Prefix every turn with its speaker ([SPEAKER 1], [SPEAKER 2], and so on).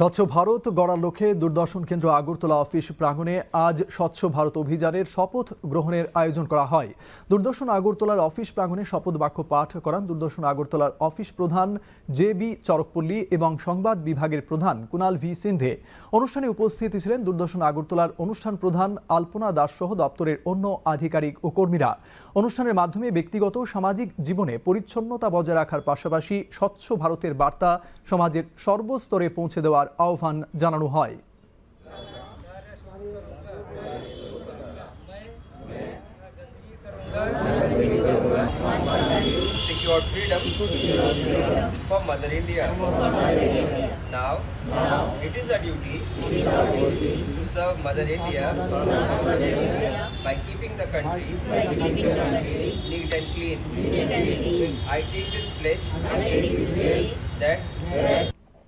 [SPEAKER 1] স্বচ্ছ ভারত গড়ার লক্ষ্যে দূরদর্শন কেন্দ্র আগরতলা অফিস প্রাঙ্গণে আজ স্বচ্ছ ভারত অভিযানের শপথ গ্রহণের আয়োজন করা হয়। দূরদর্শন আগরতলার অফিস প্রাঙ্গণে শপথ বাক্য পাঠ করান দূরদর্শন আগরতলার অফিস প্রধান জে.বি. চরকপল্লী এবং সংবাদ বিভাগের প্রধান কুনাল ভি সিন্ধে। অনুষ্ঠানে উপস্থিত ছিলেন দূরদর্শন আগরতলার অনুষ্ঠান প্রধান আলপনা দাস সহ দপ্তরের অন্য আধিকারিক ও কর্মীরা। অনুষ্ঠানের মাধ্যমে ব্যক্তিগত সামাজিক জীবনে পরিচ্ছন্নতা বজায় রাখার পাশাপাশি স্বচ্ছ ভারতের বার্তা সমাজের সর্বস্তরে পৌঁছে দেওয়ার আহ্বান জানানো হয়।
[SPEAKER 2] Secure freedom for Mother India. Now, it is our duty to serve Mother India by keeping the country neat and clean. I take this pledge that